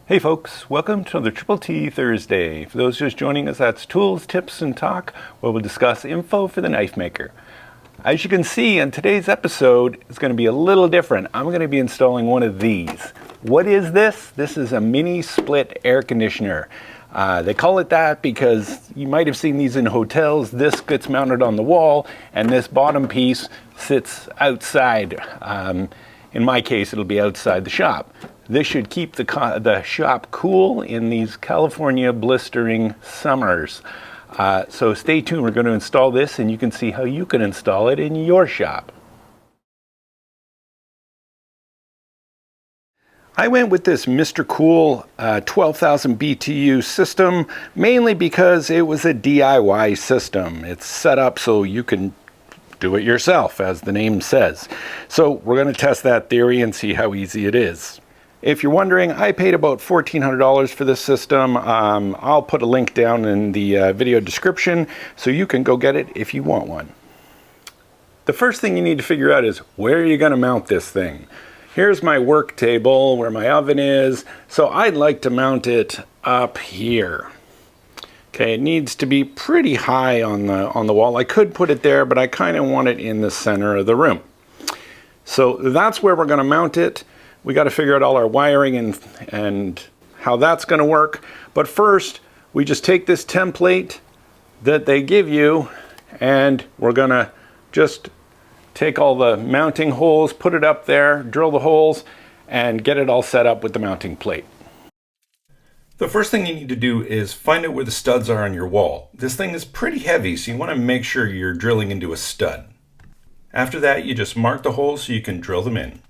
Hey folks, welcome to the Triple T Thursday. For those just joining us, that's Tools, Tips, and Talk, where we'll discuss info for the knife maker. As you can see, in today's episode, it's going to be a little different. I'm going to be installing one of these. What is this? This is a mini split air conditioner. They call it that because you might have seen these in hotels. This gets mounted on the wall, and this bottom piece sits outside. In my case, it'll be outside the shop. This should keep the shop cool in these California blistering summers. So stay tuned, we're going to install this and you can see how you can install it in your shop. I went with this Mr. Cool 12,000 BTU system, mainly because it was a DIY system. It's set up so you can do it yourself, as the name says. So we're going to test that theory and see how easy it is. If you're wondering, I paid about $1,400 for this system. I'll put a link down in the video description so you can go get it if you want one. The first thing you need to figure out is where are you going to mount this thing? Here's my work table where my oven is. So I'd like to mount it up here. Okay, it needs to be pretty high on the wall. I could put it there, but I kind of want it in the center of the room. So that's where we're going to mount it. We got to figure out all our wiring and how that's going to work. But first, we just take this template that they give you, and we're going to just take all the mounting holes, put it up there, drill the holes, and get it all set up with the mounting plate. The first thing you need to do is find out where the studs are on your wall. This thing is pretty heavy, so you want to make sure you're drilling into a stud. After that, you just mark the holes so you can drill them in.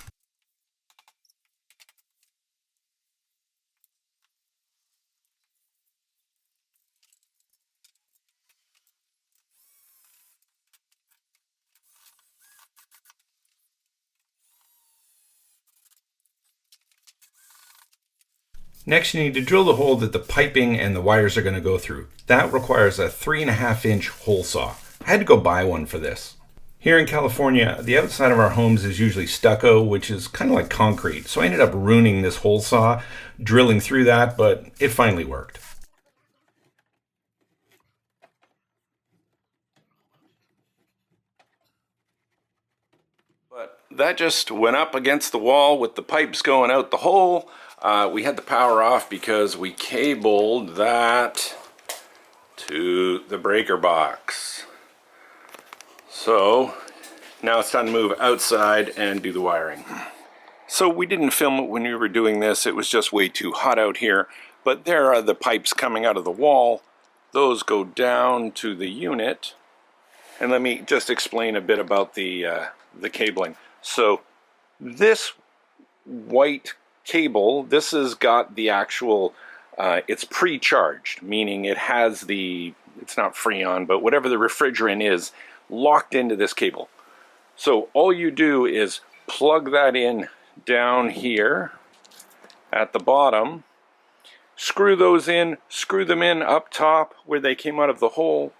Next, you need to drill the hole that the piping and the wires are going to go through. That requires a 3.5-inch hole saw. I had to go buy one for this. Here in California, the outside of our homes is usually stucco, which is kind of like concrete. So I ended up ruining this hole saw, drilling through that, but it finally worked. But that just went up against the wall with the pipes going out the hole. We had the power off because we cabled that to the breaker box. So now it's time to move outside and do the wiring. So we didn't film it when we were doing this. It was just way too hot out here. But there are the pipes coming out of the wall. Those go down to the unit. And let me just explain a bit about the cabling. So this white cable, this has got the actual, it's pre-charged, meaning it has it's not Freon, but whatever the refrigerant is, locked into this cable. So all you do is plug that in down here at the bottom, screw those in, screw them in up top where they came out of the hole,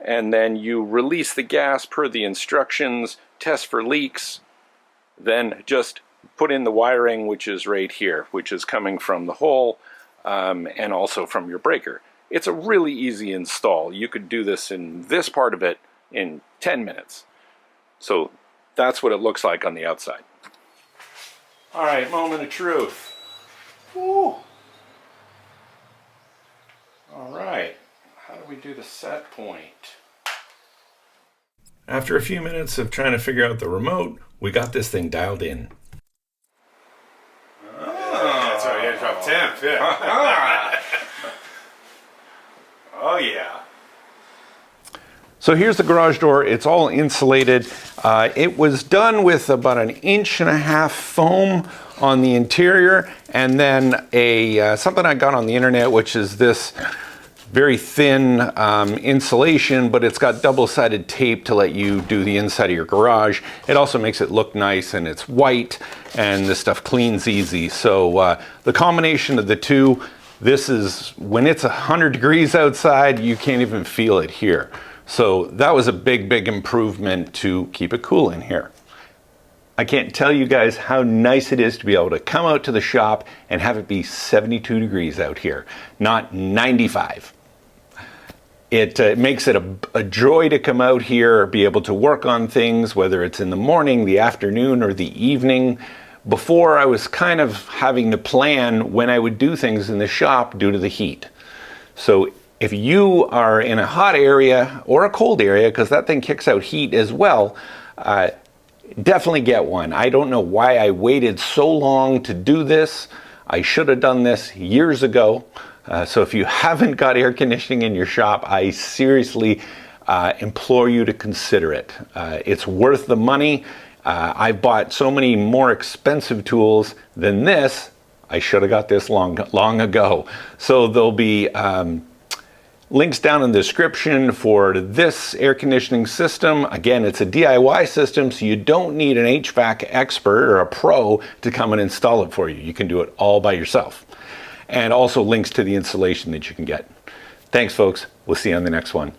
and then you release the gas per the instructions, test for leaks, then just put in the wiring, which is right here, which is coming from the hole and also from your breaker. It's a really easy install. You could do this in this part of it in 10 minutes. So that's what it looks like on the outside. All right, moment of truth. Woo. All right, how do we do the set point? After a few minutes of trying to figure out the remote, we got this thing dialed in. That's how you had to drop temp, yeah. Oh yeah. So here's the garage door. It's all insulated. It was done with about 1.5 inch foam on the interior, and then something I got on the internet, which is this very thin insulation, but it's got double-sided tape to let you do the inside of your garage. It also makes it look nice, and it's white, and this stuff cleans easy. So the combination of the two, this is, when it's 100 degrees outside, you can't even feel it here. So that was a big, big improvement to keep it cool in here. I can't tell you guys how nice it is to be able to come out to the shop and have it be 72 degrees out here, not 95. It makes it a joy to come out here, be able to work on things, whether it's in the morning, the afternoon, or the evening. Before, I was kind of having to plan when I would do things in the shop due to the heat. So if you are in a hot area or a cold area, because that thing kicks out heat as well, definitely get one. I don't know why I waited so long to do this. I should have done this years ago. So if you haven't got air conditioning in your shop, I seriously implore you to consider it. It's worth the money. I've bought so many more expensive tools than this. I should have got this long ago. So there'll be links down in the description for this air conditioning system. Again, it's a DIY system, so you don't need an HVAC expert or a pro to come and install it for you. You can do it all by yourself. And also links to the installation that you can get. Thanks, folks. We'll see you on the next one.